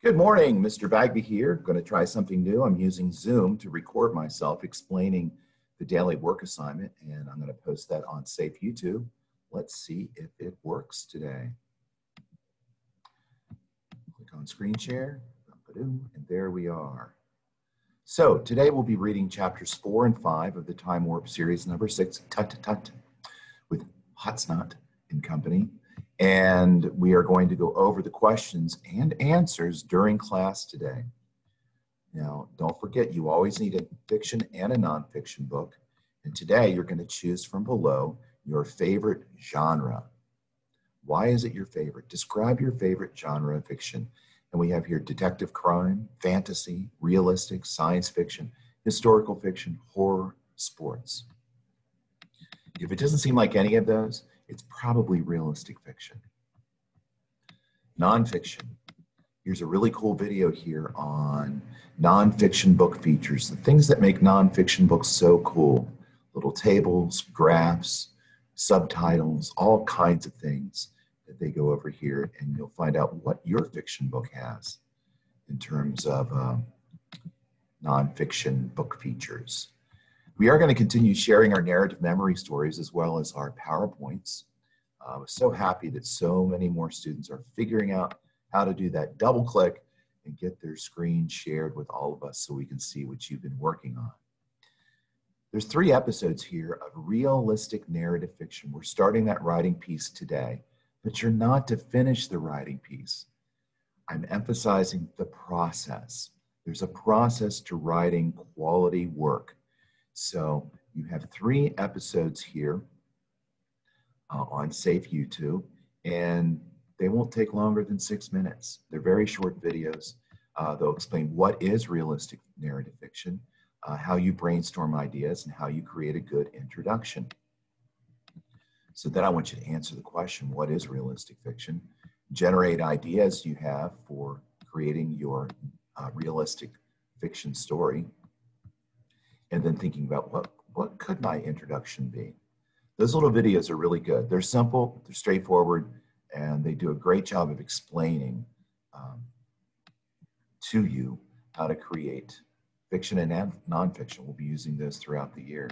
Good morning, Mr. Bagby here. Going to try something new. I'm using Zoom to record myself explaining the daily work assignment, and I'm going to post that on Sept YouTube. Let's see if it works today. Click on screen share, and there we are. So today we'll be reading chapters 4 and 5 of the Time Warp series number 6, Tut Tut, with Hotsnot and company. And we are going to go over the questions and answers during class today. Now, don't forget, you always need a fiction and a nonfiction book. And today you're going to choose from below your favorite genre. Why is it your favorite? Describe your favorite genre of fiction. And we have here detective crime, fantasy, realistic, science fiction, historical fiction, horror, sports. If it doesn't seem like any of those, it's probably realistic fiction. Nonfiction. Here's a really cool video here on nonfiction book features, the things that make nonfiction books so cool. Little tables, graphs, subtitles, all kinds of things that they go over here, and you'll find out what your fiction book has in terms of nonfiction book features. We are going to continue sharing our narrative memory stories as well as our PowerPoints. I was so happy that so many more students are figuring out how to do that. Double click and get their screen shared with all of us so we can see what you've been working on. There's 3 episodes here of realistic narrative fiction. We're starting that writing piece today, but you're not to finish the writing piece. I'm emphasizing the process. There's a process to writing quality work. So you have 3 episodes here on Sept YouTube, and they won't take longer than 6 minutes. They're very short videos. They'll explain what is realistic narrative fiction, how you brainstorm ideas, and how you create a good introduction. So then I want you to answer the question, what is realistic fiction? Generate ideas you have for creating your realistic fiction story. And then thinking about what could my introduction be? Those little videos are really good. They're simple, they're straightforward, and they do a great job of explaining to you how to create fiction and nonfiction. We'll be using those throughout the year.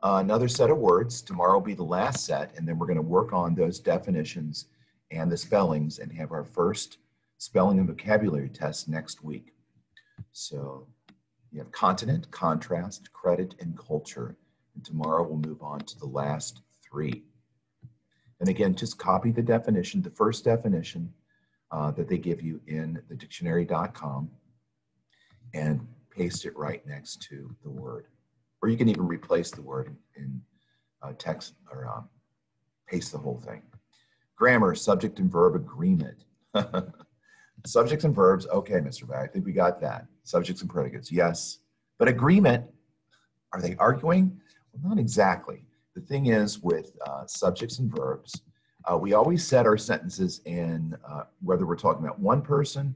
Another set of words. Tomorrow will be the last set, and then we're going to work on those definitions and the spellings and have our first spelling and vocabulary test next week. So you have continent, contrast, credit, and culture. And tomorrow we'll move on to the last 3. And again, just copy the definition, the first definition that they give you in the dictionary.com, and paste it right next to the word. Or you can even replace the word in text or paste the whole thing. Grammar, subject and verb agreement. Subjects and verbs, okay, Mr. Bag, I think we got that. Subjects and predicates, yes. But agreement, are they arguing? Well, not exactly. The thing is with subjects and verbs, we always set our sentences in whether we're talking about one person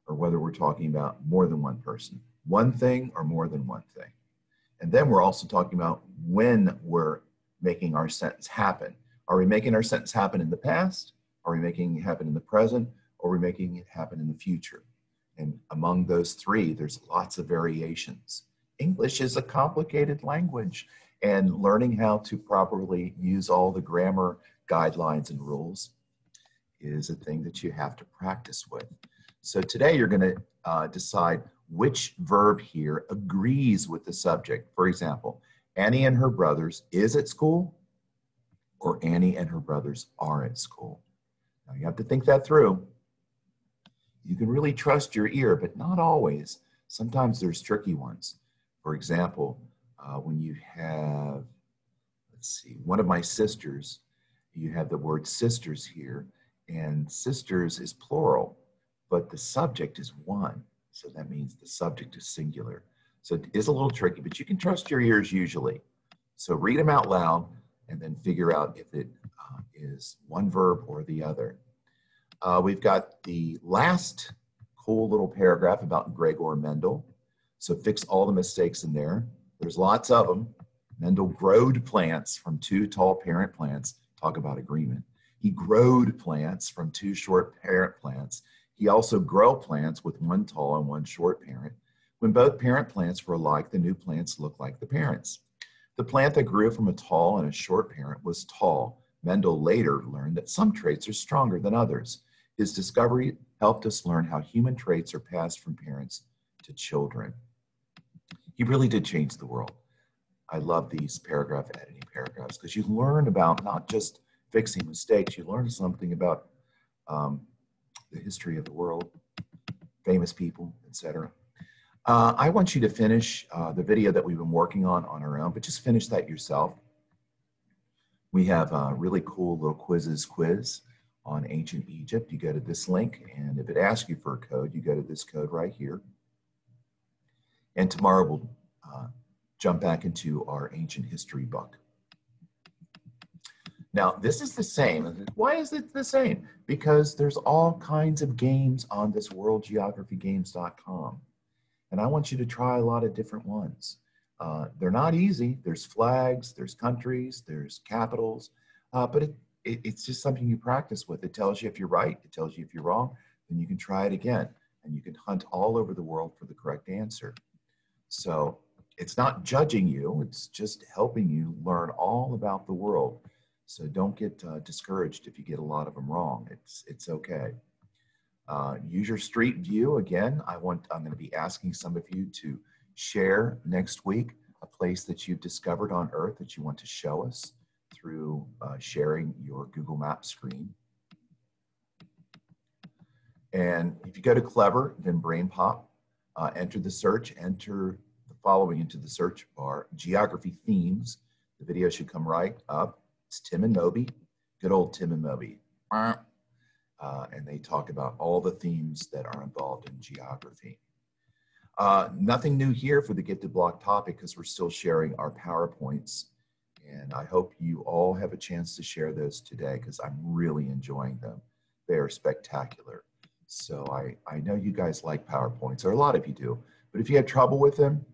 or whether we're talking about more than one person. One thing or more than one thing. And then we're also talking about when we're making our sentence happen. Are we making our sentence happen in the past? Are we making it happen in the present? Or are we making it happen in the future? And among those 3, there's lots of variations. English is a complicated language, and learning how to properly use all the grammar guidelines and rules is a thing that you have to practice with. So today you're going to decide which verb here agrees with the subject. For example, Annie and her brothers is at school, or Annie and her brothers are at school. Now you have to think that through. You can really trust your ear, but not always. Sometimes there's tricky ones. For example, when you have, let's see, one of my sisters, you have the word sisters here, and sisters is plural, but the subject is one. So that means the subject is singular. So it is a little tricky, but you can trust your ears usually. So read them out loud and then figure out if it is one verb or the other. We've got the last cool little paragraph about Gregor Mendel. So fix all the mistakes in there. There's lots of them. Mendel growed plants from 2 tall parent plants. Talk about agreement. He growed plants from 2 short parent plants. He also grew plants with one tall and one short parent. When both parent plants were alike, the new plants looked like the parents. The plant that grew from a tall and a short parent was tall. Mendel later learned that some traits are stronger than others. His discovery helped us learn how human traits are passed from parents to children. He really did change the world. I love these paragraph editing paragraphs because you learn about not just fixing mistakes, you learn something about the history of the world, famous people, etc. I want you to finish the video that we've been working on our own, but just finish that yourself. We have a really cool little quiz on ancient Egypt. You go to this link, and if it asks you for a code, you go to this code right here. And tomorrow we'll jump back into our ancient history book. Now, this is the same. Why is it the same? Because there's all kinds of games on this worldgeographygames.com. And I want you to try a lot of different ones. They're not easy. There's flags, there's countries, there's capitals, but it's just something you practice with. It tells you if you're right, it tells you if you're wrong, then you can try it again. And you can hunt all over the world for the correct answer. So it's not judging you, it's just helping you learn all about the world. So don't get discouraged if you get a lot of them wrong. It's okay. Use your street view. Again, I'm going to be asking some of you to share next week a place that you've discovered on Earth that you want to show us through sharing your Google Maps screen. And if you go to Clever, then Brain Pop, enter the search, enter the following into the search bar, geography themes. The video should come right up. It's Tim and Moby, good old Tim and Moby. And they talk about all the themes that are involved in geography. Nothing new here for the Gifted Block topic because we're still sharing our PowerPoints. And I hope you all have a chance to share those today because I'm really enjoying them. They are spectacular. So I know you guys like PowerPoints, or a lot of you do. But if you have trouble with them,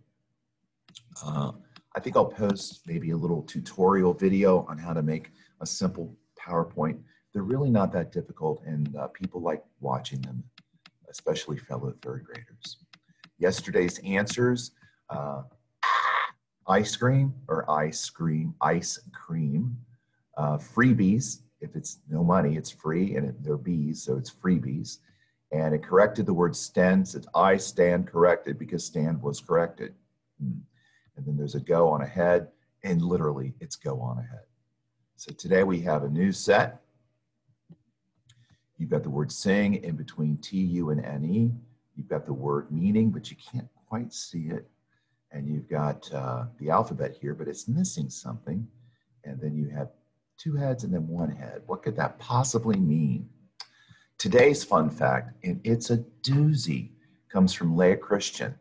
I think I'll post maybe a little tutorial video on how to make a simple PowerPoint. They're really not that difficult, and people like watching them, especially fellow third graders. Yesterday's answers, ice cream, freebies. If it's no money, it's free, and they're bees, so it's freebies. And it corrected the word stand, said I stand corrected because stand was corrected. And then there's a go on ahead, and literally it's go on ahead. So today we have a new set. You've got the word sing in between T-U and N-E. You've got the word meaning, but you can't quite see it. And you've got the alphabet here, but it's missing something. And then you have two heads and then one head. What could that possibly mean? Today's fun fact, and it's a doozy, comes from Leah Christian.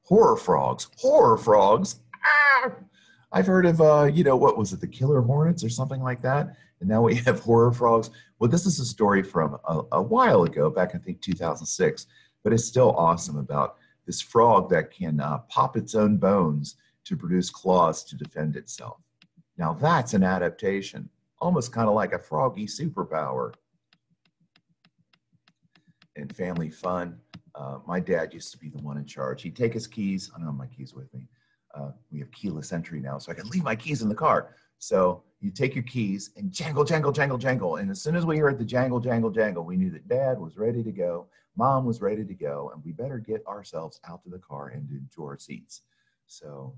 Horror frogs, horror frogs. Ah! I've heard of, what was it, the killer hornets or something like that? And now we have horror frogs. Well, this is a story from a while ago, back I think 2006, but it's still awesome about this frog that can pop its own bones to produce claws to defend itself. Now that's an adaptation, almost kind of like a froggy superpower. And family fun. My dad used to be the one in charge. He'd take his keys. I don't have my keys with me. We have keyless entry now, so I can leave my keys in the car. So you take your keys and jangle, jangle, jangle, jangle. And as soon as we heard the jangle, jangle, jangle, we knew that Dad was ready to go. Mom was ready to go. And we better get ourselves out to the car and into our seats. So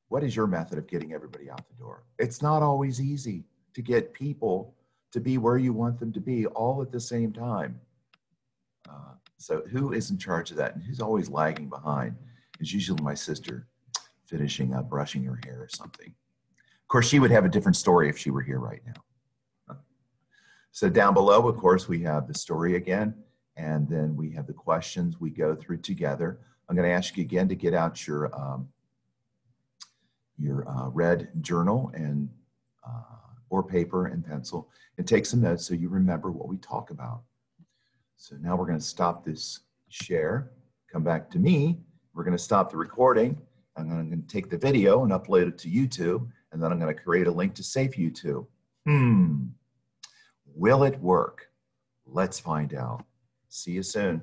what is your method of getting everybody out the door? It's not always easy to get people to be where you want them to be all at the same time. So who is in charge of that? And who's always lagging behind? It's usually my sister finishing up brushing her hair or something. Of course, she would have a different story if she were here right now. So down below, of course, we have the story again, and then we have the questions we go through together. I'm going to ask you again to get out your red journal and or paper and pencil and take some notes so you remember what we talk about. So now we're going to stop this share, come back to me. We're going to stop the recording. I'm going to take the video and upload it to YouTube, and then I'm going to create a link to Safe YouTube. Will it work? Let's find out. See you soon.